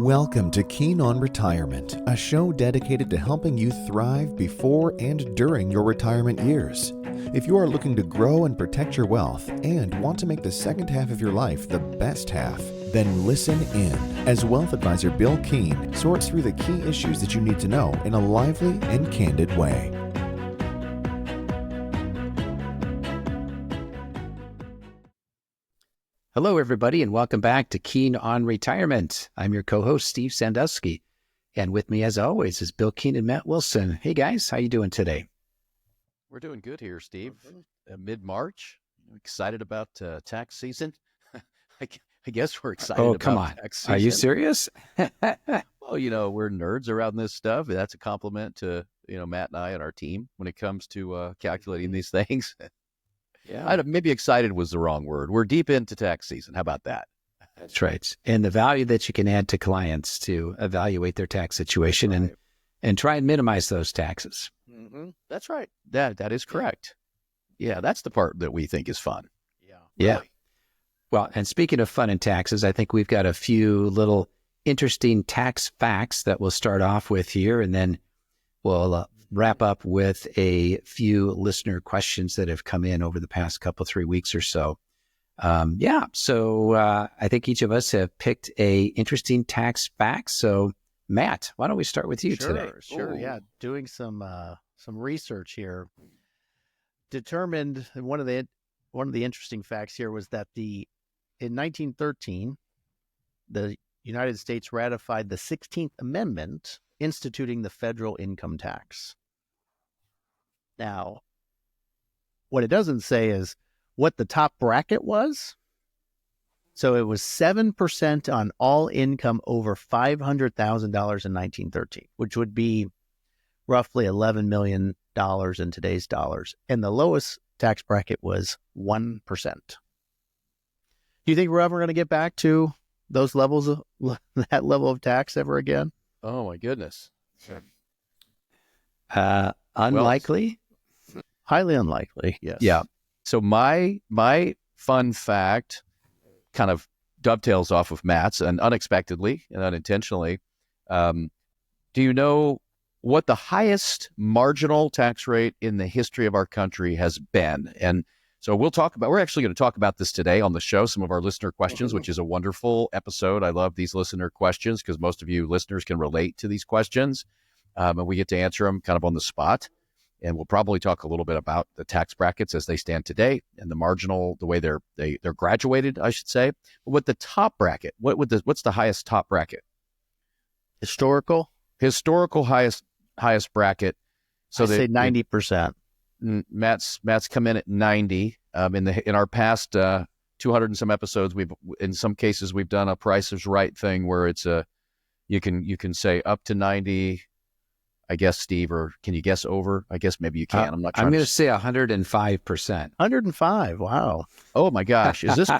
Welcome to Keen on Retirement, a show dedicated to helping you thrive before and during your retirement years. If you are looking to grow and protect your wealth and want to make the second half of your life the best half, then listen in as Wealth Advisor Bill Keen sorts through the key issues that you need to know in a lively and candid way. Hello, everybody, and welcome back to Keen on Retirement. I'm your co-host, Steve Sandusky, and with me, as always, is Bill Keen and Matt Wilson. Hey, guys, how you doing today? We're doing good here, Steve. Mid-March, excited about tax season. I guess we're excited Oh, about come on. tax season. Are you serious? Well, we're nerds around this stuff. That's a compliment to, Matt and I and our team when it comes to calculating these things. Yeah, Maybe excited was the wrong word. We're deep into tax season. How about that? that's right. And the value that you can add to clients to evaluate their tax situation and try and minimize those taxes. Mm-hmm. That's right. That is correct. Yeah, that's the part that we think is fun. Yeah. Really. Well, and speaking of fun and taxes, I think we've got a few little interesting tax facts that we'll start off with here, and then we'll wrap up with a few listener questions that have come in over the past 3 weeks or so. So I think each of us have picked a interesting tax fact. So Matt, why don't we start with you today? Sure. Ooh. Yeah. Doing some research here, determined one of the interesting facts here was that in 1913, the United States ratified the 16th Amendment instituting the federal income tax. Now, what it doesn't say is what the top bracket was. So it was 7% on all income over $500,000 in 1913, which would be roughly $11 million in today's dollars. And the lowest tax bracket was 1%. Do you think we're ever going to get back to those levels of that level of tax ever again? Oh, my goodness. Unlikely. Highly unlikely. Yes. Yeah. So my fun fact kind of dovetails off of Matt's, and unexpectedly and unintentionally. Do you know what the highest marginal tax rate in the history of our country has been? And so we're actually going to talk about this today on the show, some of our listener questions, which is a wonderful episode. I love these listener questions because most of you listeners can relate to these questions, and we get to answer them kind of on the spot. And we'll probably talk a little bit about the tax brackets as they stand today and the marginal, the way they're graduated, I should say. But with the top bracket, what's the highest top bracket? Historical highest bracket. So I say 90%. Matt's come in at 90. In our past 200 and some episodes, in some cases we've done a Price is Right thing where it's you can say up to 90. I guess, Steve, or can you guess over? I guess maybe you can. I'm not trying. I'm going to say 105%. 105. Wow. Oh my gosh. Is this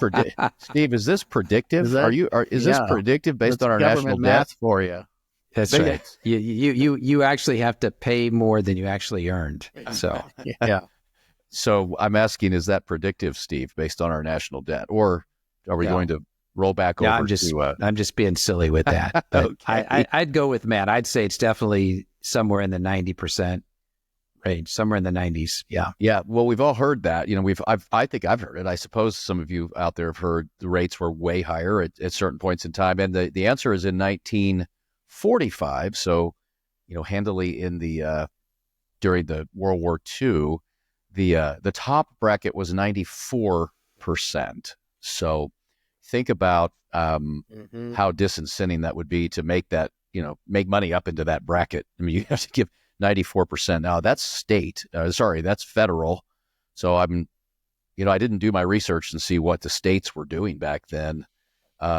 Steve, is this predictive? Is this predictive based on our national math debt for you? That's right. You actually have to pay more than you actually earned. So yeah. So I'm asking, is that predictive, Steve, based on our national debt, or are we going to roll back over? I'm just being silly with that. But Okay. I'd go with Matt. I'd say it's definitely somewhere in the 90% range, somewhere in the 90s. Yeah. Yeah. Well, we've all heard that. I think I've heard it. I suppose some of you out there have heard the rates were way higher at certain points in time. And the answer is in 1945. So, handily in during the World War II, the top bracket was 94%. So think about how disincenting that would be to make that, make money up into that bracket. I mean, you have to give 94%. Now that's that's federal. So I didn't do my research and see what the states were doing back then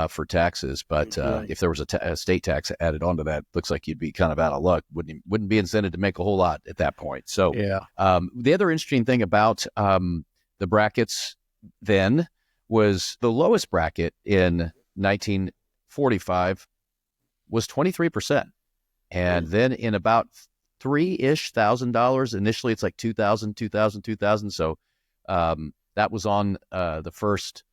for taxes. But if there was a state tax added onto that, looks like you'd be kind of out of luck. Wouldn't be incented to make a whole lot at that point. So the other interesting thing about the brackets then was the lowest bracket in 1945 was 23%. And then in about $3,000-ish, initially it's like 2,000. So that was on the first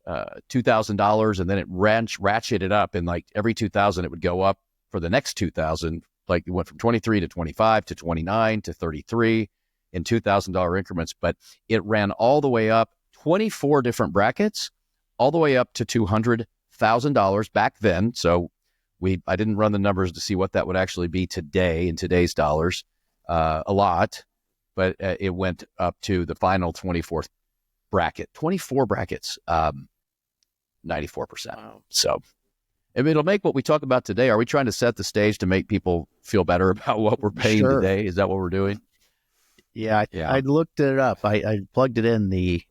$2,000, and then it ratcheted up, and like every 2,000 it would go up for the next 2,000. Like it went from 23 to 25 to 29 to 33 in $2,000 increments, but it ran all the way up 24 different brackets, all the way up to $200,000 back then. So I didn't run the numbers to see what that would actually be today in today's dollars, a lot, but it went up to the final 24th bracket, 24 brackets, 94%. Wow. So I mean, it'll make what we talk about today. Are we trying to set the stage to make people feel better about what we're paying Sure. today? Is that what we're doing? Yeah, I looked it up. I plugged it in. The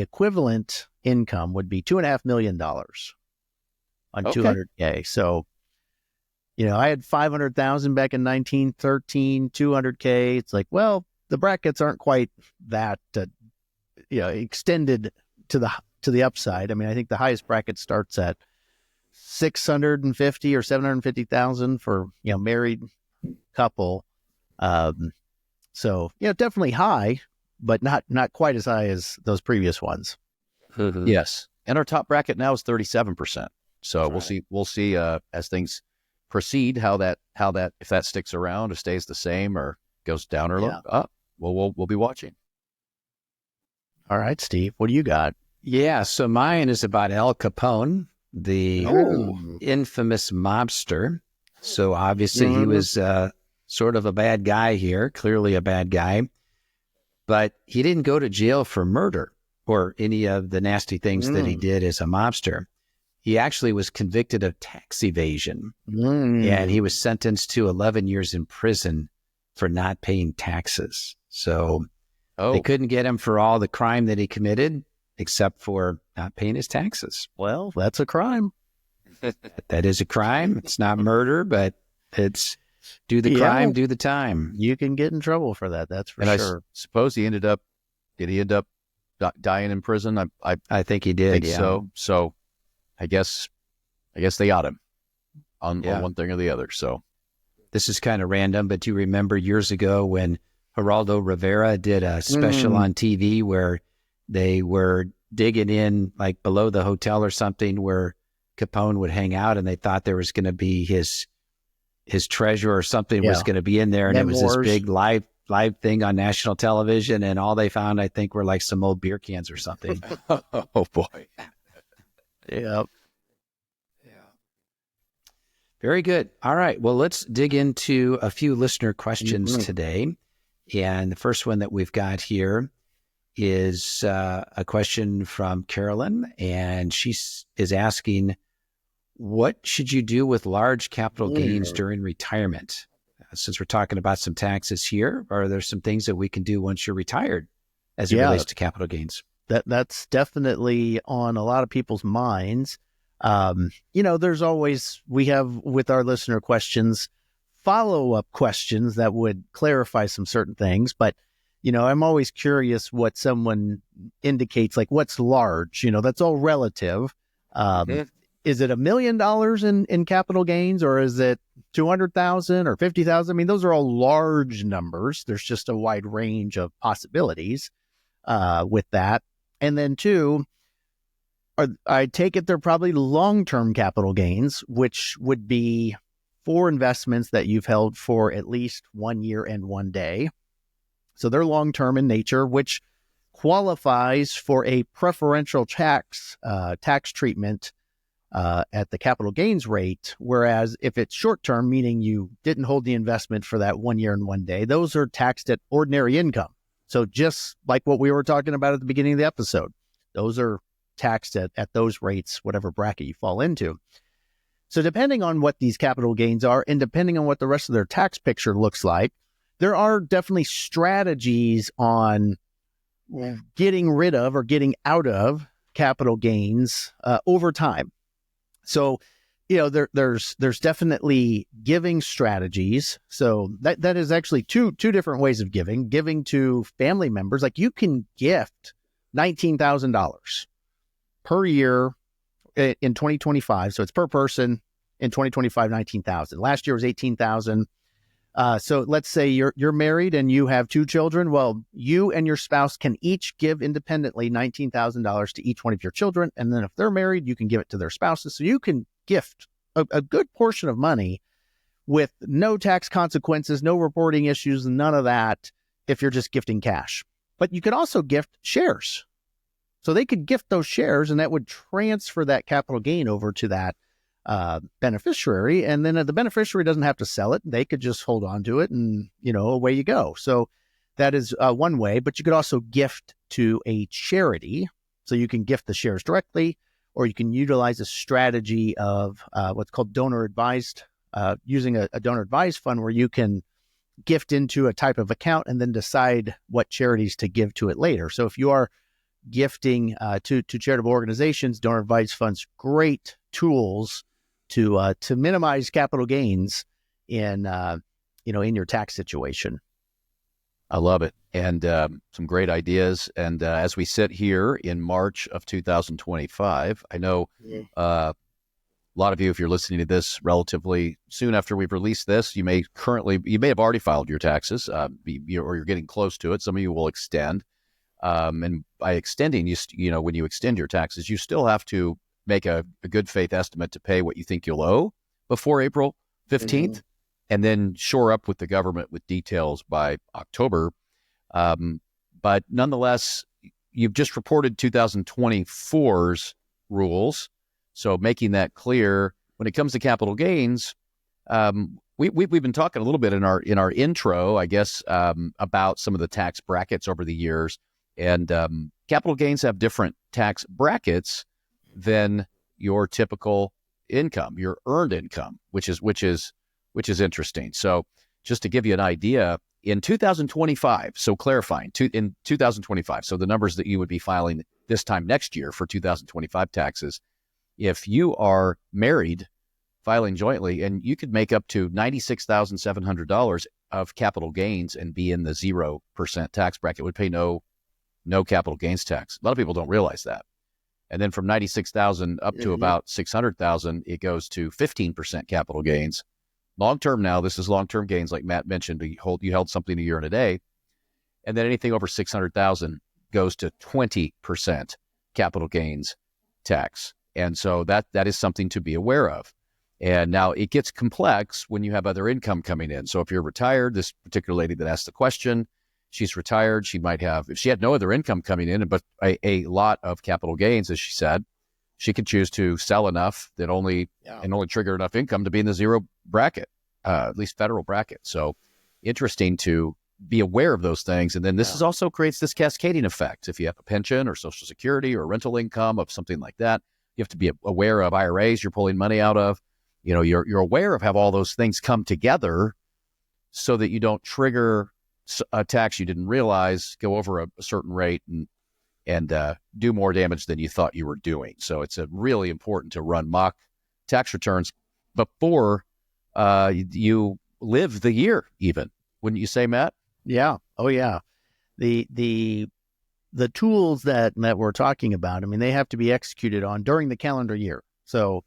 equivalent income would be $2.5 million on Okay. 200K. So, I had 500,000 back in 1913, 200K. It's like, well, the brackets aren't quite that, extended to the upside. I mean, I think the highest bracket starts at 650 or 750,000 for married couple. So definitely high, but not quite as high as those previous ones. Mm-hmm. Yes. And our top bracket now is 37%. So That's we'll see as things proceed how that if that sticks around or stays the same or goes down or up. Well, we'll be watching. All right, Steve, what do you got? Yeah, so mine is about Al Capone, the infamous mobster. So obviously he was sort of a bad guy here, clearly a bad guy, but he didn't go to jail for murder or any of the nasty things that he did as a mobster. He actually was convicted of tax evasion, and he was sentenced to 11 years in prison for not paying taxes. So they couldn't get him for all the crime that he committed, except for not paying his taxes. Well, that's a crime. That is a crime. It's not murder, but it's do the crime, do the time. You can get in trouble for that. That's for sure. I suppose did he end up dying in prison? I think he did. Think so. So I guess they got him on one thing or the other. So this is kind of random, but do you remember years ago when Geraldo Rivera did a special on TV where they were digging in like below the hotel or something where Capone would hang out, and they thought there was going to be his treasure or something was going to be in there, and Memoirs. it was this big live thing on national television, and all they found, I think, were like some old beer cans or something. Oh boy. Yeah. Very good. All right. Well, let's dig into a few listener questions today. And the first one that we've got here is a question from Carolyn, and she is asking, what should you do with large capital gains during retirement? Since we're talking about some taxes here, are there some things that we can do once you're retired as it relates to capital gains? That's definitely on a lot of people's minds. There's always, we have with our listener questions, follow-up questions that would clarify some certain things. But, I'm always curious what someone indicates, like what's large, that's all relative. Is it $1 million in capital gains, or is it 200,000 or 50,000? I mean, those are all large numbers. There's just a wide range of possibilities with that. And then two, I take it they're probably long-term capital gains, which would be for investments that you've held for at least 1 year and 1 day. So they're long-term in nature, which qualifies for a preferential tax treatment at the capital gains rate. Whereas if it's short-term, meaning you didn't hold the investment for that 1 year and 1 day, those are taxed at ordinary income. So just like what we were talking about at the beginning of the episode, those are taxed at those rates, whatever bracket you fall into. So depending on what these capital gains are, and depending on what the rest of their tax picture looks like, there are definitely strategies on getting rid of or getting out of capital gains over time. So, there's definitely giving strategies. So that is actually two different ways of giving to family members. Like you can gift $19,000 per year in 2025. So it's per person in 2025, 19,000. Last year was 18,000. So let's say you're married and you have 2 children. Well, you and your spouse can each give independently $19,000 to each one of your children. And then if they're married, you can give it to their spouses. So you can gift a good portion of money with no tax consequences, no reporting issues, none of that if you're just gifting cash. But you could also gift shares. So they could gift those shares and that would transfer that capital gain over to that beneficiary. And then the beneficiary doesn't have to sell it. They could just hold on to it and, away you go. So that is one way, but you could also gift to a charity. So you can gift the shares directly, or you can utilize a strategy of what's called donor advised, using a donor advised fund where you can gift into a type of account and then decide what charities to give to it later. So if you are gifting to charitable organizations, donor advised funds, great tools to minimize capital gains in your tax situation. I love it. And some great ideas. And as we sit here in March of 2025, I know a lot of you, if you're listening to this relatively soon after we've released this, you may have already filed your taxes, or you're getting close to it. Some of you will extend. And by extending, when you extend your taxes, you still have to make a good faith estimate to pay what you think you'll owe before April 15th, and then shore up with the government with details by October. But nonetheless, you've just reported 2024's rules. So making that clear when it comes to capital gains, we've been talking a little bit in our intro, I guess, about some of the tax brackets over the years. And capital gains have different tax brackets than your typical income, your earned income, which is interesting. So just to give you an idea, in 2025, so clarifying, in 2025, so the numbers that you would be filing this time next year for 2025 taxes, if you are married, filing jointly, and you could make up to $96,700 of capital gains and be in the 0% tax bracket, would pay no capital gains tax. A lot of people don't realize that. And then from 96,000 up to about 600,000, it goes to 15% capital gains. Long-term now, this is long-term gains, like Matt mentioned, you held something a year and a day. And then anything over 600,000 goes to 20% capital gains tax. And so that is something to be aware of. And now it gets complex when you have other income coming in. So if you're retired, this particular lady that asked the question, she's retired. She might have, if she had no other income coming in, but a lot of capital gains, as she said, she could choose to sell enough that only trigger enough income to be in the 0 bracket, at least federal bracket. So interesting to be aware of those things. And then this is also creates this cascading effect. If you have a pension or Social Security or rental income of something like that, you have to be aware of IRAs you're pulling money out of. You're aware of how all those things come together so that you don't trigger a tax you didn't realize, go over a certain rate and do more damage than you thought you were doing. So it's really important to run mock tax returns before you live the year even. Wouldn't you say, Matt? Yeah. Oh, yeah. The tools that we're talking about, I mean, they have to be executed on during the calendar year. So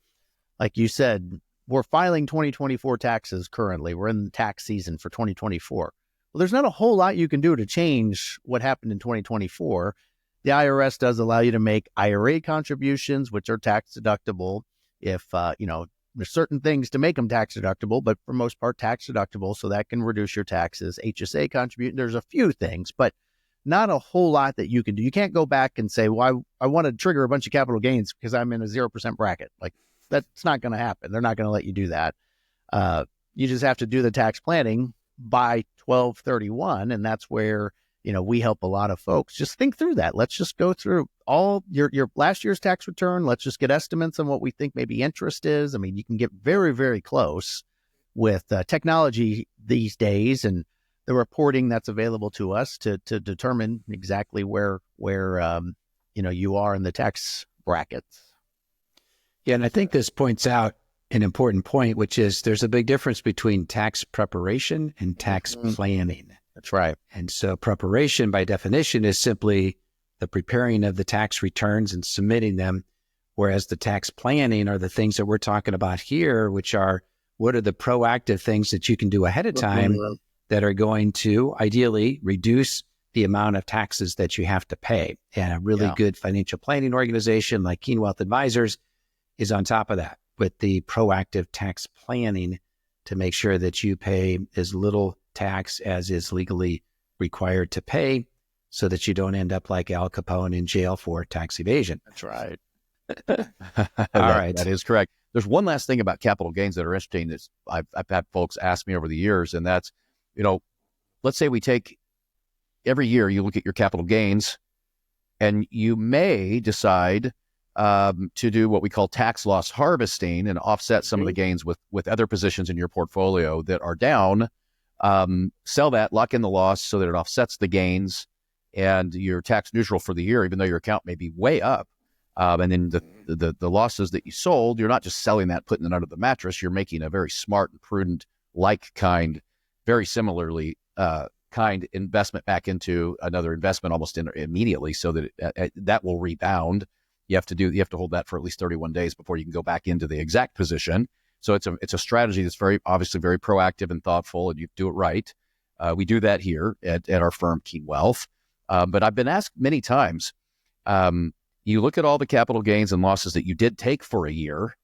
like you said, we're filing 2024 taxes currently. We're in the tax season for 2024. Well, there's not a whole lot you can do to change what happened in 2024. The IRS does allow you to make IRA contributions, which are tax deductible. If, there's certain things to make them tax deductible, but for most part, tax deductible. So that can reduce your taxes. HSA contribute. There's a few things, but not a whole lot that you can do. You can't go back and say, well, I want to trigger a bunch of capital gains because I'm in a 0% bracket. Like that's not going to happen. They're not going to let you do that. You just have to do the tax planning by 12/31. And that's where, we help a lot of folks. Just think through that. Let's just go through all your last year's tax return. Let's just get estimates on what we think maybe interest is. I mean, you can get very, very close with technology these days and the reporting that's available to us to determine exactly where you are in the tax brackets. Yeah, and I think this points out an important point, which is there's a big difference between tax preparation and tax planning. That's right. And so preparation by definition is simply the preparing of the tax returns and submitting them, whereas the tax planning are the things that we're talking about here, which are what are the proactive things that you can do ahead of time that are going to ideally reduce the amount of taxes that you have to pay. And a really good financial planning organization like Keen Wealth Advisors is on top of that with the proactive tax planning to make sure that you pay as little tax as is legally required to pay so that you don't end up like Al Capone in jail for tax evasion. That's right. That is correct. There's one last thing about capital gains that are interesting that I've had folks ask me over the years, and that's, let's say we take every year you look at your capital gains, and you may decide to do what we call tax loss harvesting and offset some of the gains with other positions in your portfolio that are down. Sell that, lock in the loss so that it offsets the gains, and you're tax neutral for the year, even though your account may be way up. And then the losses that you sold, you're not just selling that, putting it under the mattress. You're making a very smart and prudent, very similarly kind investment back into another investment almost immediately, so that that will rebound. You have to hold that for at least 31 days before you can go back into the exact position. So it's a strategy that's very obviously very proactive and thoughtful, and you do it right. We do that here at our firm, Keen Wealth. But I've been asked many times, you look at all the capital gains and losses that you did take for a year,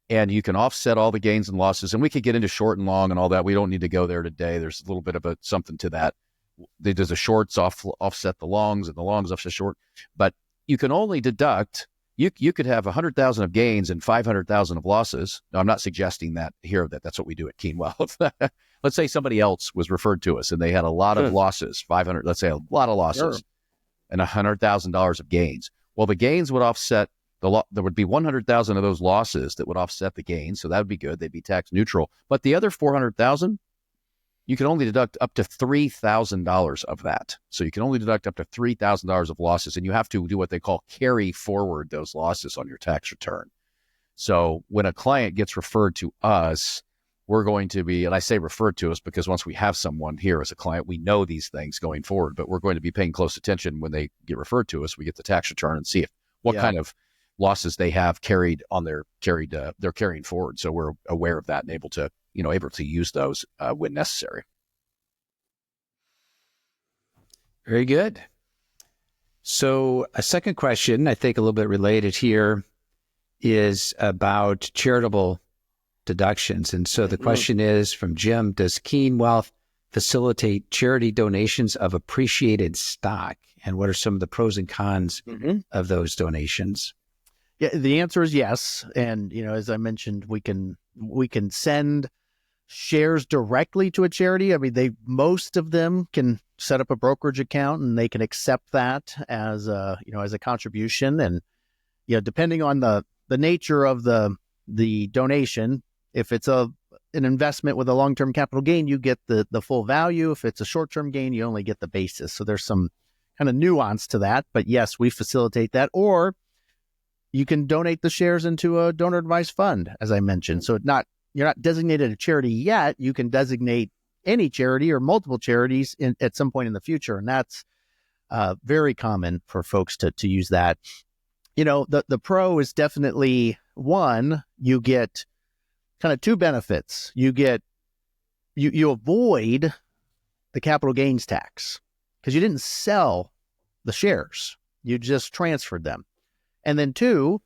and you can offset all the gains and losses. And we could get into short and long and all that. We don't need to go there today. There's a little bit of something to that. There's the shorts offset the longs, and the longs offset short. But you can only deduct. You could have 100,000 of gains and 500,000 of losses. Now, I'm not suggesting that here that's what we do at Keen Wealth. Let's say somebody else was referred to us and they had a lot of losses, 500. Let's say a lot of losses, and $100,000 of gains. Well, the gains would offset there would be 100,000 of those losses that would offset the gains. So that would be good. They'd be tax neutral. But the other 400,000, you can only deduct up to $3,000 of that. So you can only deduct up to $3,000 of losses, and you have to do what they call carry forward those losses on your tax return. So when a client gets referred to us, we're going to be, and I say referred to us because once we have someone here as a client, we know these things going forward, but we're going to be paying close attention when they get referred to us. We get the tax return and see what kind of losses they have they're carrying forward. So we're aware of that and able to use those when necessary. Very good. So a second question, I think a little bit related here, is about charitable deductions. And so the question is from Jim, does Keen Wealth facilitate charity donations of appreciated stock? And what are some of the pros and cons of those donations? Yeah, the answer is yes. And, as I mentioned, we can send shares directly to a charity. I mean, most of them can set up a brokerage account and they can accept that as a contribution. And, depending on the nature of the donation, if it's an investment with a long-term capital gain, you get the full value. If it's a short-term gain, you only get the basis. So there's some kind of nuance to that. But yes, we facilitate that. Or you can donate the shares into a donor advised fund, as I mentioned. So you're not designated a charity yet. You can designate any charity or multiple charities at some point in the future. And that's very common for folks to use that. The pro is definitely one, you get kind of two benefits. You avoid the capital gains tax because you didn't sell the shares. You just transferred them. And then two,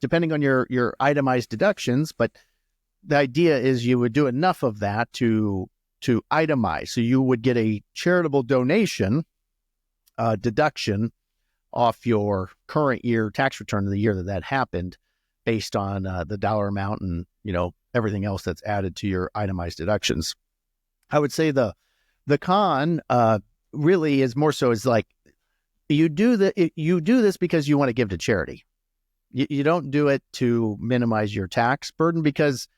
depending on your itemized deductions, but the idea is you would do enough of that to itemize. So you would get a charitable donation deduction off your current year tax return of the year that happened based on the dollar amount and, everything else that's added to your itemized deductions. I would say the con really is more so is like you do this because you want to give to charity. You don't do it to minimize your tax burden because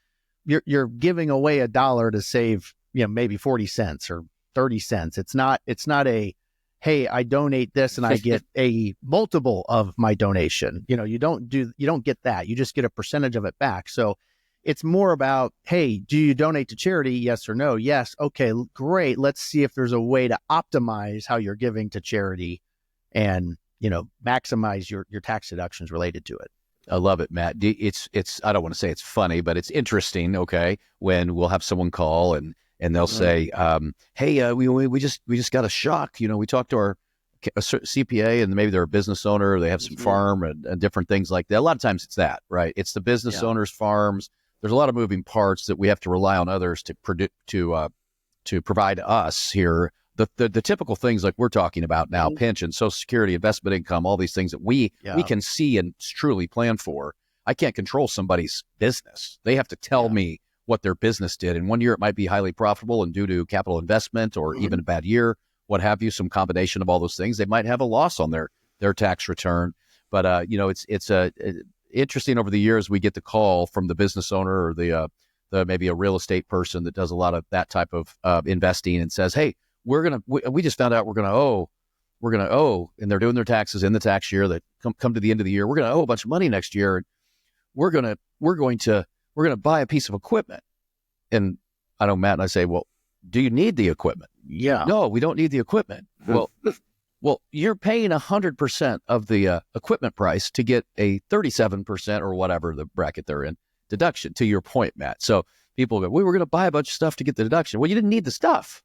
you're giving away $1 to save, maybe 40 cents or 30 cents. It's not a, hey, I donate this and I get a multiple of my donation. You don't get that. You just get a percentage of it back. So it's more about, hey, do you donate to charity? Yes or no? Yes. Okay, great. Let's see if there's a way to optimize how you're giving to charity and, maximize your tax deductions related to it. I love it, Matt. It's I don't want to say it's funny, but it's interesting. Okay, when we'll have someone call and they'll say, "Hey, we just got a shock. We talked to our CPA and maybe they're a business owner, or they have some farm and different things like that." A lot of times it's that, right? It's the business owners' farms. There's a lot of moving parts that we have to rely on others to provide us here. The typical things like we're talking about now, pension, Social Security, investment income, all these things that we can see and truly plan for. I can't control somebody's business. They have to tell me what their business did. And one year it might be highly profitable and due to capital investment, or even a bad year, what have you, some combination of all those things. They might have a loss on their tax return. But it's interesting over the years. We get the call from the business owner or the maybe a real estate person that does a lot of that type of investing and says, "Hey, we just found out we're gonna owe," and they're doing their taxes in the tax year that come to the end of the year. We're gonna owe a bunch of money next year, and we're going to buy a piece of equipment. And I know Matt and I say, "Well, do you need the equipment?" Yeah. No, we don't need the equipment. Well, you're paying 100% of the equipment price to get a 37% or whatever the bracket they're in deduction. To your point, Matt. So people go, "We were going to buy a bunch of stuff to get the deduction." Well, you didn't need the stuff.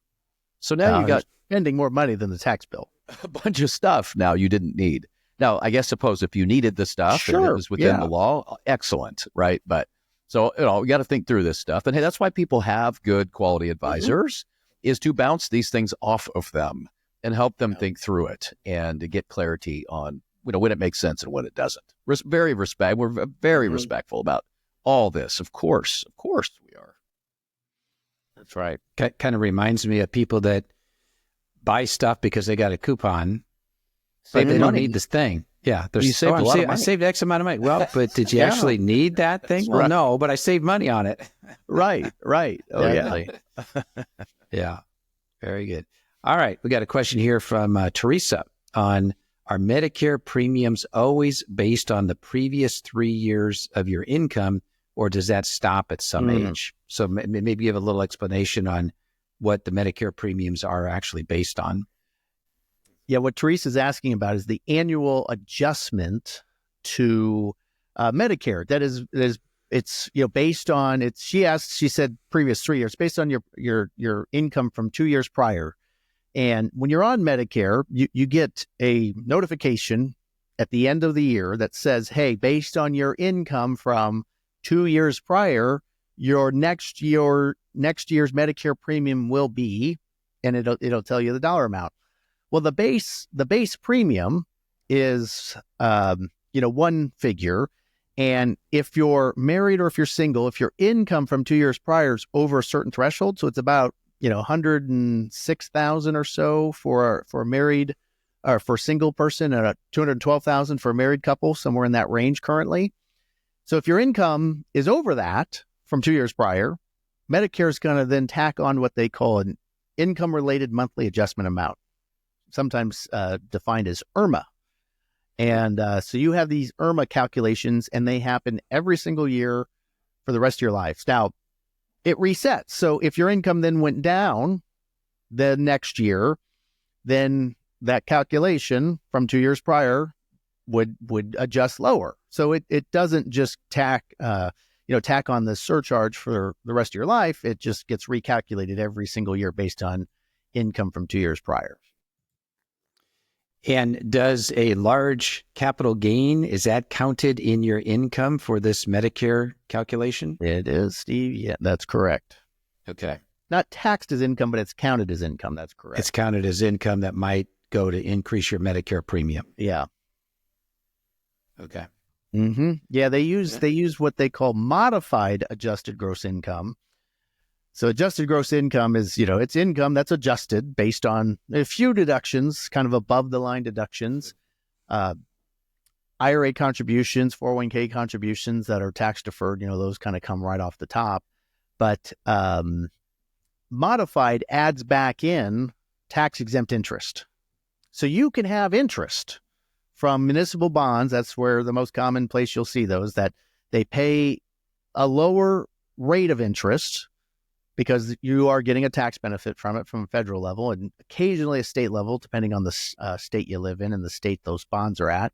So now you got spending more money than the tax bill. A bunch of stuff now you didn't need. Now, I guess suppose if you needed the stuff and it was within the law, excellent, right? But so, we got to think through this stuff. And hey, that's why people have good quality advisors, is to bounce these things off of them and help them think through it and to get clarity on, when it makes sense and when it doesn't. We're very respectful about all this. Of course we are. That's right. Kind of reminds me of people that buy stuff because they got a coupon, but they don't need this thing. Yeah, you saved a lot of money. I saved X amount of money. Well, but did you actually need that thing? Well, no, but I saved money on it. Right. Oh, yeah. Yeah, very good. All right, we got a question here from Teresa on, are Medicare premiums always based on the previous 3 years of your income, or does that stop at some age? So maybe give a little explanation on what the Medicare premiums are actually based on. Yeah, what Teresa's asking about is the annual adjustment to Medicare. That is, it's based on she said previous 3 years, based on your income from 2 years prior. And when you're on Medicare, you get a notification at the end of the year that says, "Hey, based on your income from 2 years prior, your next year's Medicare premium will be," and it'll tell you the dollar amount. Well, the base premium is one figure, and if you're married or if you're single, if your income from 2 years prior is over a certain threshold, so it's about $106,000 or so for a married or for a single person, and $212,000 for a married couple, somewhere in that range currently. So if your income is over that from 2 years prior, Medicare is going to then tack on what they call an income-related monthly adjustment amount, sometimes defined as IRMA. And so you have these IRMA calculations, and they happen every single year for the rest of your life. Now, it resets. So if your income then went down the next year, then that calculation from 2 years prior would adjust lower. So it doesn't just tack on the surcharge for the rest of your life. It just gets recalculated every single year based on income from 2 years prior. And does a large capital gain, is that counted in your income for this Medicare calculation? It is, Steve. Yeah, that's correct. Okay. Not taxed as income, but it's counted as income. That's correct. It's counted as income that might go to increase your Medicare premium. Yeah. Okay. Mm-hmm. Yeah, they use what they call modified adjusted gross income. So adjusted gross income is, it's income that's adjusted based on a few deductions, kind of above the line deductions, IRA contributions, 401k contributions that are tax deferred, those kind of come right off the top. But modified adds back in tax exempt interest. So you can have interest from municipal bonds. That's where the most common place you'll see those, that they pay a lower rate of interest because you are getting a tax benefit from it from a federal level and occasionally a state level, depending on the state you live in and the state those bonds are at.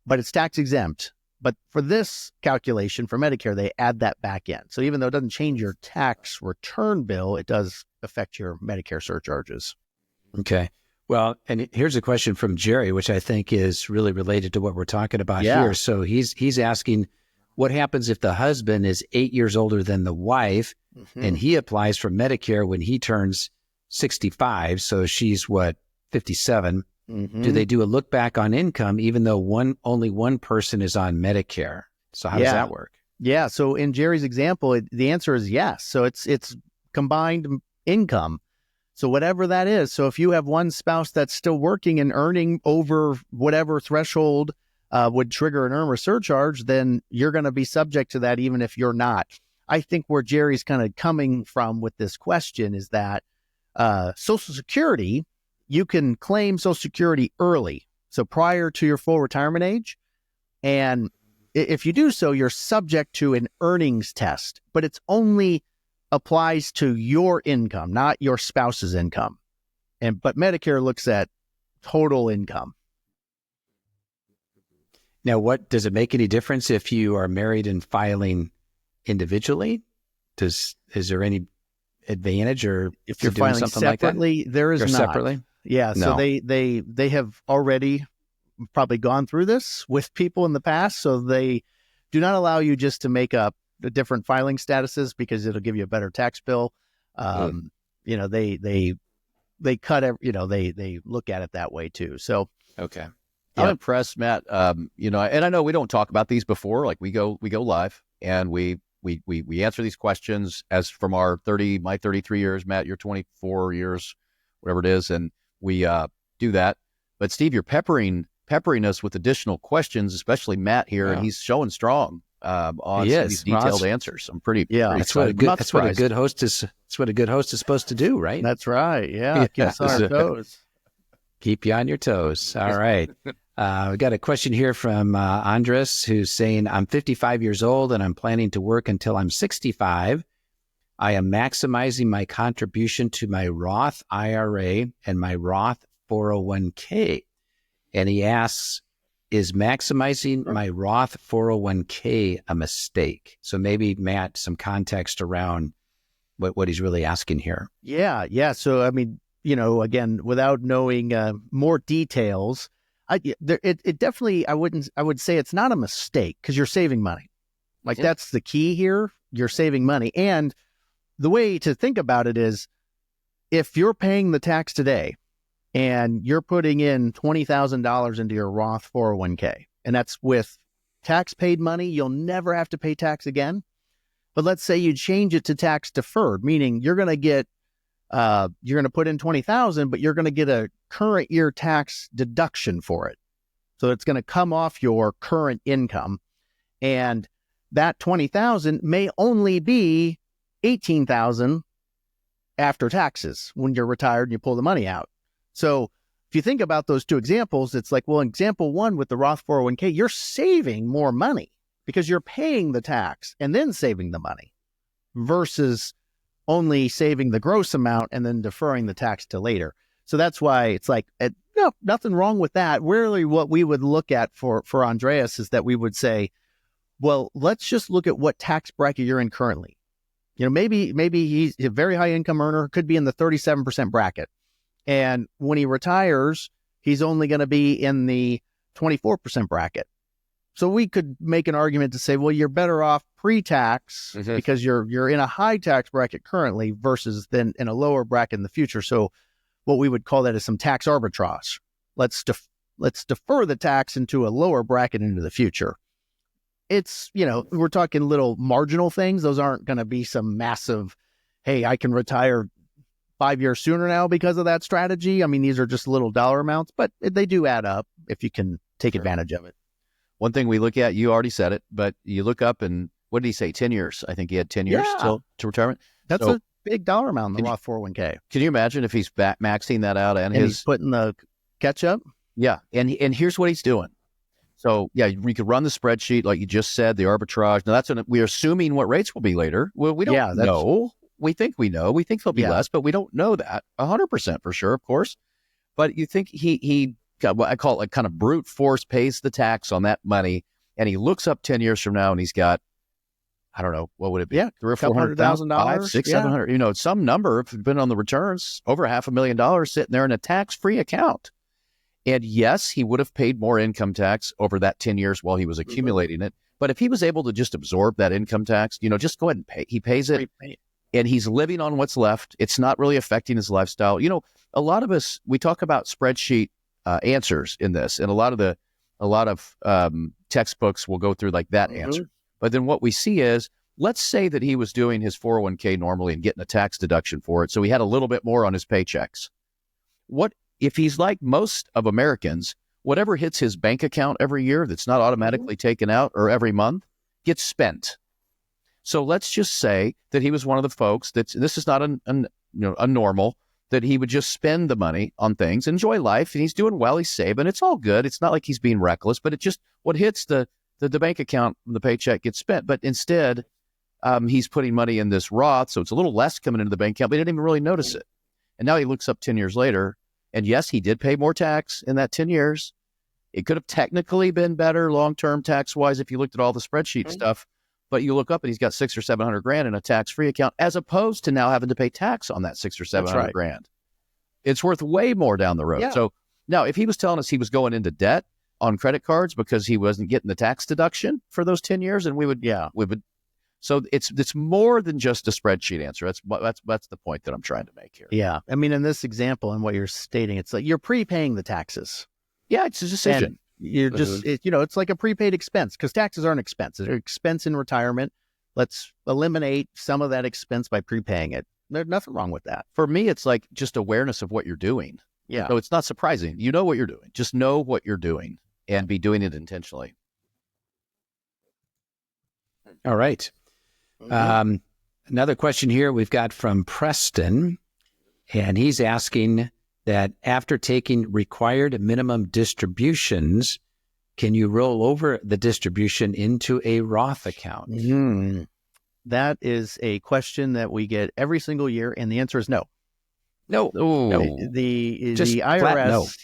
but it's tax exempt. But for this calculation for Medicare, they add that back in. So even though it doesn't change your tax return bill, it does affect your Medicare surcharges. Okay. Well, and here's a question from Jerry, which I think is really related to what we're talking about here. So he's asking, what happens if the husband is 8 years older than the wife, and he applies for Medicare when he turns 65? So she's 57. Do they do a look back on income, even though only one person is on Medicare? So how does that work? Yeah. So in Jerry's example, the answer is yes. So it's combined income. So whatever that is. So if you have one spouse that's still working and earning over whatever threshold would trigger an earner surcharge, then you're going to be subject to that even if you're not. I think where Jerry's kind of coming from with this question is that Social Security, you can claim Social Security early, so prior to your full retirement age. And if you do so, you're subject to an earnings test, but it's only applies to your income, not your spouse's income. But Medicare looks at total income. Now, does it make any difference if you are married and filing individually? Is there any advantage, or if you're filing separately, like there is not. Separately? Yeah. No. So they have already probably gone through this with people in the past. So they do not allow you just to make up the different filing statuses because it'll give you a better tax bill. You know, they cut they look at it that way too. So okay. I'm impressed, Matt. You know, and I know we don't talk about these before. Like we go live and we answer these questions as from my 33 years, Matt, your 24 years, whatever it is, and we do that. But Steve, you're peppering us with additional questions, especially Matt here, and he's showing strong on some of these detailed answers. I'm pretty excited. That's what a good host is. That's what a good host is supposed to do, right? That's right. Yeah, keep us on our toes. Keep you on your toes. All right. We got a question here from Andres, who's saying, I'm 55 years old and I'm planning to work until I'm 65. I am maximizing my contribution to my Roth IRA and my Roth 401k. And he asks, is maximizing my Roth 401k a mistake? So maybe, Matt, some context around what he's really asking here. Yeah. So, I mean, you know, again, without knowing more details, it definitely, I would say it's not a mistake because you're saving money. Like that's the key here. You're saving money. And the way to think about it is if you're paying the tax today and you're putting in $20,000 into your Roth 401k, and that's with tax paid money, you'll never have to pay tax again. But let's say you change it to tax deferred, meaning you're going to get you're going to put in $20,000, but you're going to get a current year tax deduction for it. So it's going to come off your current income. And that $20,000 may only be $18,000 after taxes when you're retired and you pull the money out. So if you think about those two examples, it's like, well, example one with the Roth 401k, you're saving more money because you're paying the tax and then saving the money versus only saving the gross amount and then deferring the tax to later. So that's why it's like, no, nothing wrong with that. Really what we would look at for Andreas is that we would say, well, let's just look at what tax bracket you're in currently. You know, maybe he's a very high income earner, could be in the 37% bracket. And when he retires, he's only going to be in the 24% bracket. So we could make an argument to say, well, you're better off pre-tax because you're in a high tax bracket currently versus then in a lower bracket in the future. So what we would call that is some tax arbitrage. Let's defer the tax into a lower bracket into the future. It's, you know, we're talking little marginal things. Those aren't going to be some massive, hey, I can retire 5 years sooner now because of that strategy. I mean, these are just little dollar amounts, but they do add up if you can take advantage of it. One thing we look at, you already said it, but you look up and what did he say? 10 years. I think he had 10 years till to retirement. That's a big dollar amount in the Roth 401k. Can you imagine if he's maxing that out and he's putting the catch-up? Yeah. And here's what he's doing. So, yeah, we could run the spreadsheet like you just said, the arbitrage. Now, we're assuming what rates will be later. Well, we don't know. We think we know. We think they'll be less, but we don't know that 100% for sure, of course. But you think he what I call it, like kind of brute force pays the tax on that money, and he looks up 10 years from now and he's got, I don't know, what would it be? Yeah, $300,000 or $400,000, $500,000, $600,000, yeah. $700,000, some number, if it's been on the returns, over $500,000 sitting there in a tax-free account. And yes, he would have paid more income tax over that 10 years while he was accumulating it. But if he was able to just absorb that income tax, just go ahead and pay. He pays it, and he's living on what's left. It's not really affecting his lifestyle. A lot of us, we talk about spreadsheet answers in this, and a lot of textbooks will go through like that answer. But then what we see is, let's say that he was doing his 401k normally and getting a tax deduction for it, so he had a little bit more on his paychecks. What if he's like most of Americans, whatever hits his bank account every year that's not automatically taken out, or every month, gets spent? So let's just say that he was one of the folks this is not a normal, that he would just spend the money on things, enjoy life, and he's doing well, he's saving, it's all good. It's not like he's being reckless, but it just, what hits the bank account, the paycheck gets spent. But instead, he's putting money in this Roth, so it's a little less coming into the bank account, but he didn't even really notice it. And now he looks up 10 years later, and yes, he did pay more tax in that 10 years. It could have technically been better long-term tax-wise if you looked at all the spreadsheet stuff, but you look up and he's got $600,000 or $700,000 in a tax-free account, as opposed to now having to pay tax on that $600,000 or $700,000. It's worth way more down the road. Yeah. So now, if he was telling us he was going into debt on credit cards because he wasn't getting the tax deduction for those 10 years, and we would. So it's more than just a spreadsheet answer. That's the point that I'm trying to make here. Yeah. I mean, in this example and what you're stating, it's like you're prepaying the taxes. Yeah, it's a decision. And you're just, it's like a prepaid expense, because taxes aren't expense. They're expense in retirement. Let's eliminate some of that expense by prepaying it. There's nothing wrong with that. For me, it's like just awareness of what you're doing. Yeah. So it's not surprising. You know what you're doing. Just know what you're doing and be doing it intentionally. All right. Another question here we've got from Preston, and he's asking that after taking required minimum distributions, can you roll over the distribution into a Roth account? That is a question that we get every single year, and the answer is no. No. The IRS,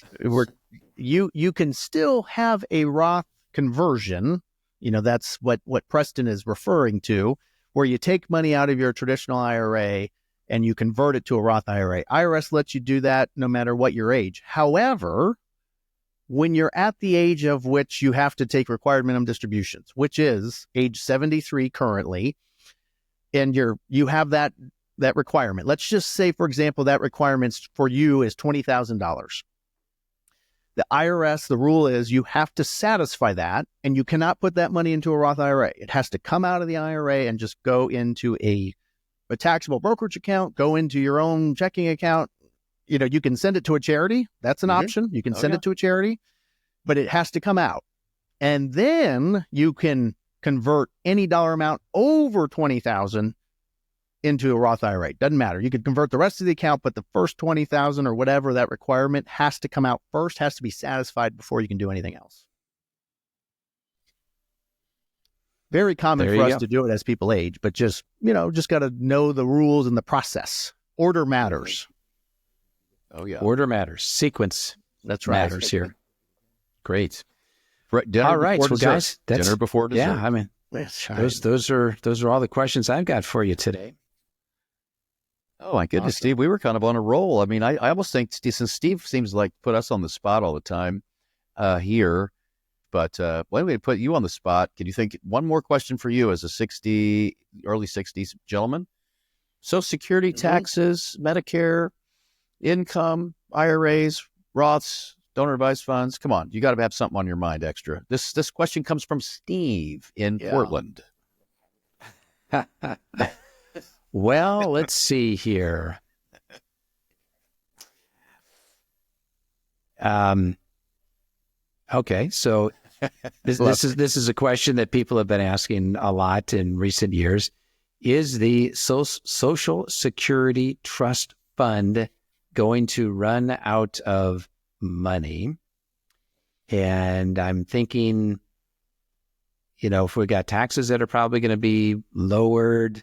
you can still have a Roth conversion. That's what Preston is referring to, where you take money out of your traditional IRA and you convert it to a Roth IRA. IRS lets you do that no matter what your age. However, when you're at the age of which you have to take required minimum distributions, which is age 73 currently, and you have that requirement. Let's just say, for example, that requirement for you is $20,000. The IRS, the rule is you have to satisfy that, and you cannot put that money into a Roth IRA. It has to come out of the IRA and just go into a taxable brokerage account, go into your own checking account. You can send it to a charity. That's an option. You can send it to a charity, but it has to come out. And then you can convert any dollar amount over $20,000 into a Roth IRA. Doesn't matter. You could convert the rest of the account, but the first $20,000 or whatever, that requirement has to come out first, has to be satisfied before you can do anything else. Very common for us to do it as people age, but just got to know the rules and the process. Order matters. Oh yeah. Order matters. Sequence. That's right. Matters here. Great. Dinner all right, so dessert. guys, that's dinner before dessert. Yeah, I mean, those are all the questions I've got for you today. Oh my goodness, awesome. Steve, we were kind of on a roll. I mean, I almost think, since Steve seems like put us on the spot all the time here, but why don't we put you on the spot? Can you think one more question for you as a early 60s gentleman? Social Security, taxes, Medicare, income, IRAs, Roths, donor advised funds. Come on, you got to have something on your mind extra. This question comes from Steve in Portland. Well, let's see here. Okay, so this is a question that people have been asking a lot in recent years. Is the Social Security Trust Fund going to run out of money? And I'm thinking, if we got taxes that are probably going to be lowered,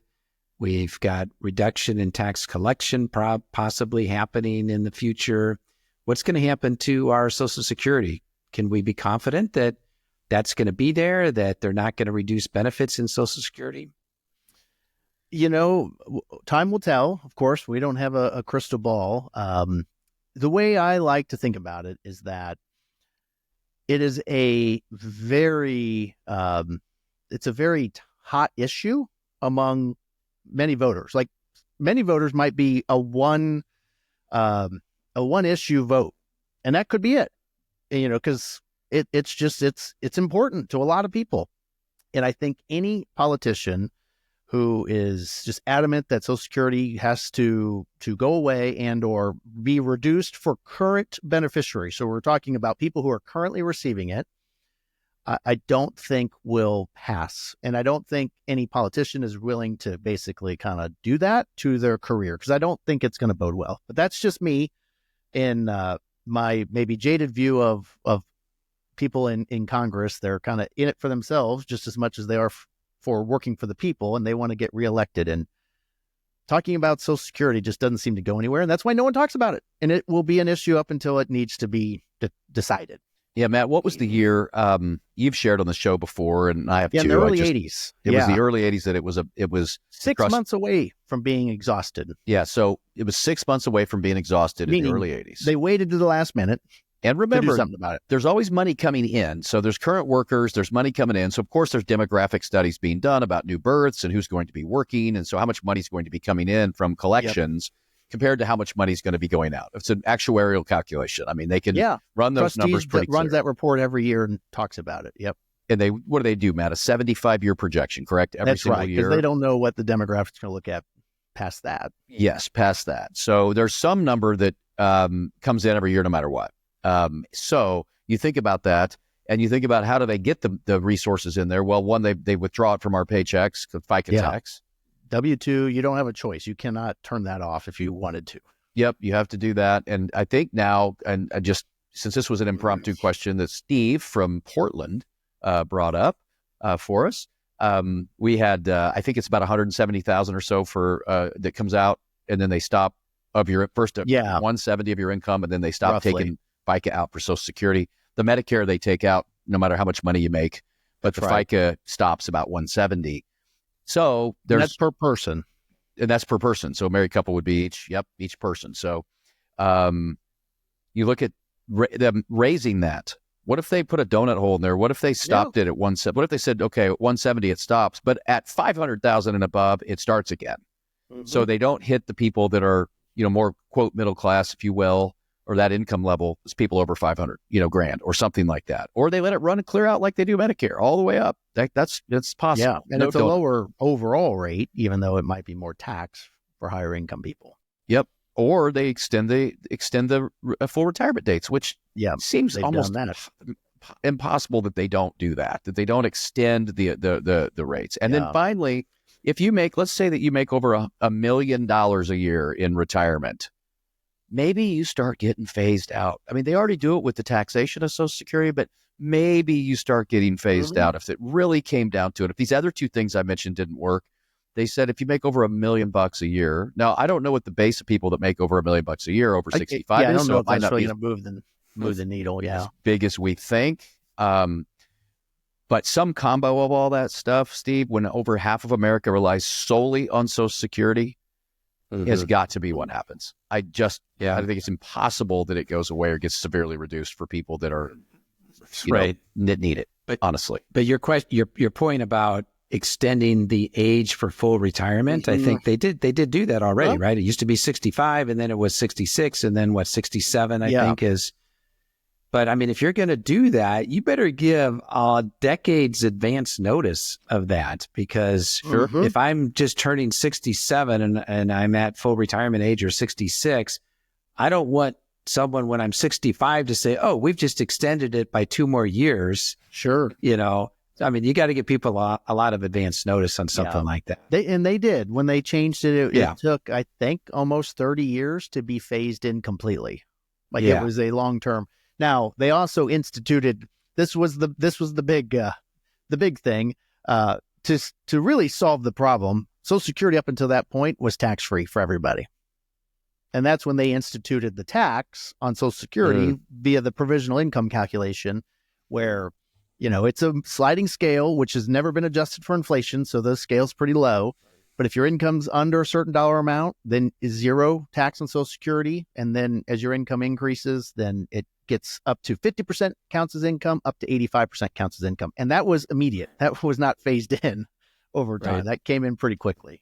we've got reduction in tax collection possibly happening in the future. what's going to happen to our Social Security? Can we be confident that that's going to be there, that they're not going to reduce benefits in Social Security? Time will tell. Of course, we don't have a crystal ball. The way I like to think about it is that it is a very it's a very hot issue among many voters. Like, many voters might be a one issue vote, and that could be it. Because it's important to a lot of people, and I think any politician who is just adamant that Social Security has to go away and or be reduced for current beneficiaries. So we're talking about people who are currently receiving it. I don't think will pass. And I don't think any politician is willing to basically kind of do that to their career, because I don't think it's going to bode well. But that's just me in my maybe jaded view of people in Congress. They're kind of in it for themselves just as much as they are for working for the people, and they want to get reelected. And talking about Social Security just doesn't seem to go anywhere. And that's why no one talks about it. And it will be an issue up until it needs to be decided. Yeah, Matt, what was the year you've shared on the show before, and I have too. In the early 80s. It was the early 80s that it was 6 months away from being exhausted. Yeah, so it was 6 months away from being exhausted in the early 80s. They waited to the last minute. And remember, to do something about it. There's always money coming in. So there's current workers, there's money coming in. So of course there's demographic studies being done about new births and who's going to be working. And so how much money is going to be coming in from collections compared to how much money is going to be going out. It's an actuarial calculation. I mean, they can run those Trustees numbers pretty runs that report every year and talks about it. Yep. And what do, Matt? A 75-year projection, correct? Every single year. Because they don't know what the demographics are going to look at past that. Yes, past that. So there's some number that comes in every year no matter what. So you think about that, and you think about how do they get the resources in there? Well, one, they withdraw it from our paychecks, the FICA tax. W-2, you don't have a choice. You cannot turn that off if you wanted to. Yep, you have to do that. And I think now, and just since this was an impromptu question that Steve from Portland brought up for us, we had, I think it's about 170,000 or so for that comes out, and then they stop of your first 170 of your income, and then they stop taking FICA out for Social Security. The Medicare they take out no matter how much money you make, but FICA stops about 170. So that's per person. And that's per person. So a married couple would be each person. So you look at them raising that. What if they put a donut hole in there? What if they stopped it at 170? What if they said, okay, at 170 it stops, but at 500,000 and above it starts again? Mm-hmm. So they don't hit the people that are, more quote middle class, if you will, or that income level is people over 500, grand or something like that. Or they let it run and clear out like they do Medicare all the way up. That's possible. Yeah, and it's a lower overall rate, even though it might be more tax for higher income people. Yep. Or they extend the full retirement dates, which seems almost impossible that they don't do that they don't extend the rates. And then finally, if you make, let's say that you make over $1 million a year in retirement, maybe you start getting phased out. I mean, they already do it with the taxation of Social Security, but maybe you start getting phased out if it really came down to it. If these other two things I mentioned didn't work, they said if you make over $1 million a year. Now, I don't know what the base of people that make over $1 million a year over 65 is. I don't know if that's really going to move the needle. Yeah, as big as we think. But some combo of all that stuff, Steve, when over half of America relies solely on Social Security, has got to be what happens. I think it's impossible that it goes away or gets severely reduced for people that are that need it. But honestly, but your point about extending the age for full retirement, I think they did do that already, right? It used to be 65, and then it was 66, and then 67, I think is. But I mean, if you're going to do that, you better give decades advance notice of that, because if I'm just turning 67 and I'm at full retirement age or 66, I don't want someone when I'm 65 to say, oh, we've just extended it by 2 more years. Sure. I mean, you got to give people a lot of advance notice on something like that. They did. When they changed it, it took, I think, almost 30 years to be phased in completely. It was a long-term. Now, they also instituted, this was the big thing, to really solve the problem. Social Security up until that point was tax-free for everybody. And that's when they instituted the tax on Social Security via the provisional income calculation, where, it's a sliding scale, which has never been adjusted for inflation. So the scale's pretty low. But if your income's under a certain dollar amount, then is zero tax on Social Security. And then as your income increases, then it gets up to 50% counts as income, up to 85% counts as income. And that was immediate. That was not phased in over time. Right. That came in pretty quickly.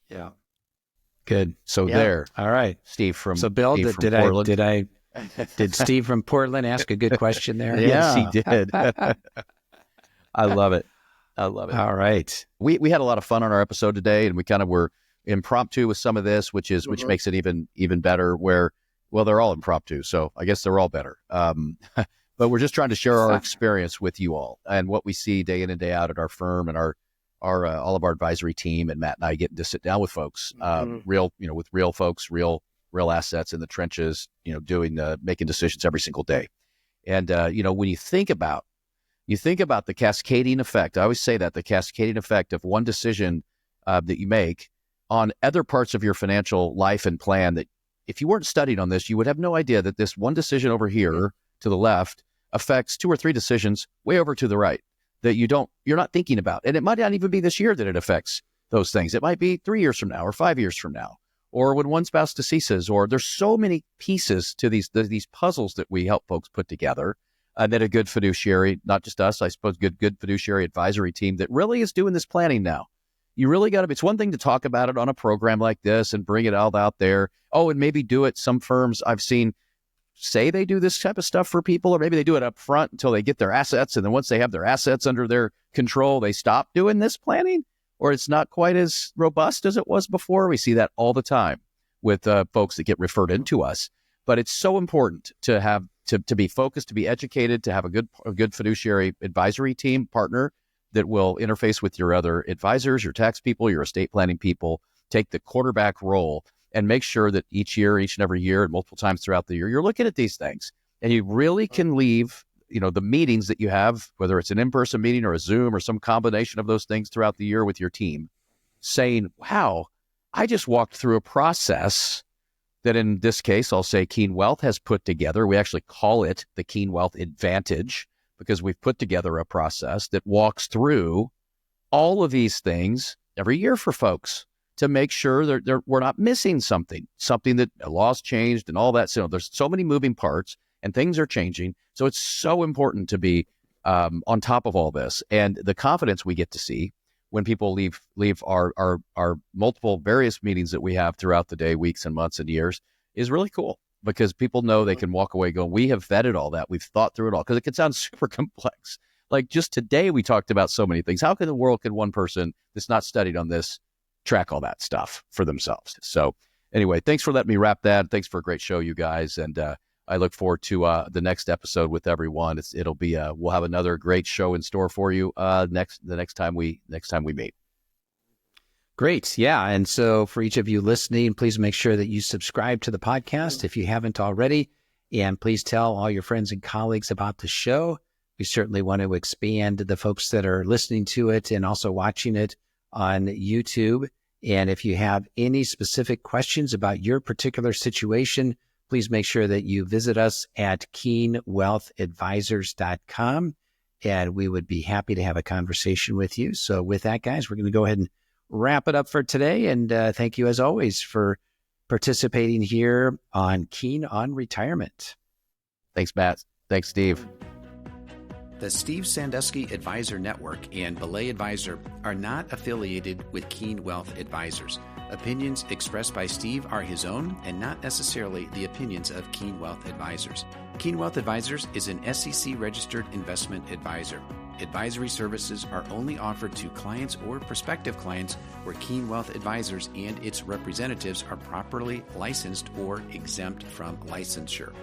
Yeah. Good. So Yeah. there, All right. Steve from So Bill, Steve from did Portland. did Steve from Portland ask a good question there? Yeah. Yes, he did. I love it. All right. We had a lot of fun on our episode today, and we kind of were impromptu with some of this, which makes it even better. Well, they're all impromptu, so I guess they're all better. But we're just trying to share our experience with you all and what we see day in and day out at our firm and our all of our advisory team, and Matt and I getting to sit down with folks, with real folks, real assets in the trenches, making decisions every single day. And when you think about the cascading effect, I always say that the cascading effect of one decision that you make on other parts of your financial life and plan, that if you weren't studied on this, you would have no idea that this one decision over here to the left affects 2 or 3 decisions way over to the right that you're not thinking about. And it might not even be this year that it affects those things. It might be 3 years from now or 5 years from now, or when one spouse deceases, or there's so many pieces to these puzzles that we help folks put together. That a good fiduciary, not just us, I suppose, good fiduciary advisory team that really is doing this planning now. You really got to, it's one thing to talk about it on a program like this and bring it all out there. Oh, and maybe do it. Some firms I've seen say they do this type of stuff for people, or maybe they do it up front until they get their assets. And then once they have their assets under their control, they stop doing this planning, or it's not quite as robust as it was before. We see that all the time with folks that get referred into us. But it's so important to have to be focused, to be educated, to have a good fiduciary advisory team partner that will interface with your other advisors, your tax people, your estate planning people, take the quarterback role and make sure that each and every year and multiple times throughout the year, you're looking at these things, and you really can leave, the meetings that you have, whether it's an in-person meeting or a Zoom or some combination of those things throughout the year with your team, saying, wow, I just walked through a process that in this case, I'll say Keen Wealth has put together. We actually call it the Keen Wealth Advantage because we've put together a process that walks through all of these things every year for folks to make sure that we're not missing something that laws changed and all that. So there's so many moving parts and things are changing. So it's so important to be on top of all this, and the confidence we get to see when people leave our multiple various meetings that we have throughout the day, weeks and months and years, is really cool, because people know they can walk away going, we have vetted all that. We've thought through it all, because it can sound super complex. Like just today, we talked about so many things. How can one person that's not studied on this track all that stuff for themselves? So anyway, thanks for letting me wrap that. Thanks for a great show, you guys. And I look forward to the next episode with everyone. It'll be we'll have another great show in store for you the next time we meet. Great. Yeah. And so for each of you listening, please make sure that you subscribe to the podcast if you haven't already. And please tell all your friends and colleagues about the show. We certainly want to expand the folks that are listening to it and also watching it on YouTube. And if you have any specific questions about your particular situation, please make sure that you visit us at keenwealthadvisors.com, and we would be happy to have a conversation with you. So with that, guys, we're going to go ahead and wrap it up for today. And thank you, as always, for participating here on Keen on Retirement. Thanks, Matt. Thanks, Steve. The Steve Sandusky Advisor Network and Belay Advisor are not affiliated with Keen Wealth Advisors. Opinions expressed by Steve are his own and not necessarily the opinions of Keen Wealth Advisors. Keen Wealth Advisors is an SEC-registered investment advisor. Advisory services are only offered to clients or prospective clients where Keen Wealth Advisors and its representatives are properly licensed or exempt from licensure.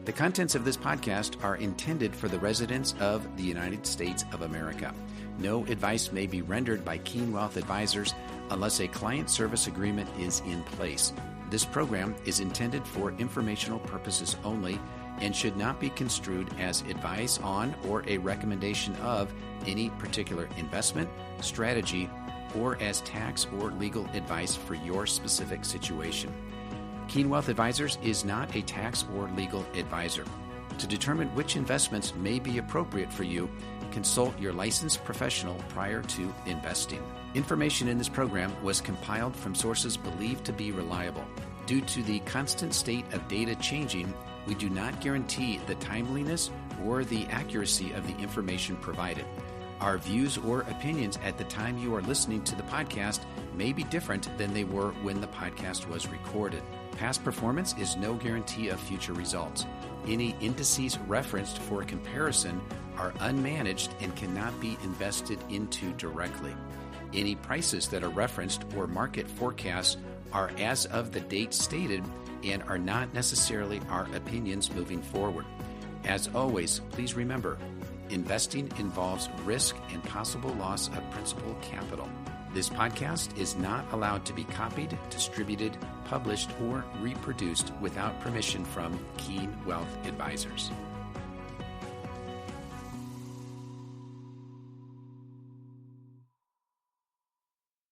The contents of this podcast are intended for the residents of the United States of America. No advice may be rendered by Keen Wealth Advisors unless a client service agreement is in place. This program is intended for informational purposes only and should not be construed as advice on or a recommendation of any particular investment, strategy, or as tax or legal advice for your specific situation. Keen Wealth Advisors is not a tax or legal advisor. To determine which investments may be appropriate for you, consult your licensed professional prior to investing. Information in this program was compiled from sources believed to be reliable. Due to the constant state of data changing, we do not guarantee the timeliness or the accuracy of the information provided. Our views or opinions at the time you are listening to the podcast may be different than they were when the podcast was recorded. Past performance is no guarantee of future results. Any indices referenced for comparison are unmanaged and cannot be invested into directly. Any prices that are referenced or market forecasts are as of the date stated and are not necessarily our opinions moving forward. As always, please remember, investing involves risk and possible loss of principal capital. This podcast is not allowed to be copied, distributed, published, or reproduced without permission from Keen Wealth Advisors.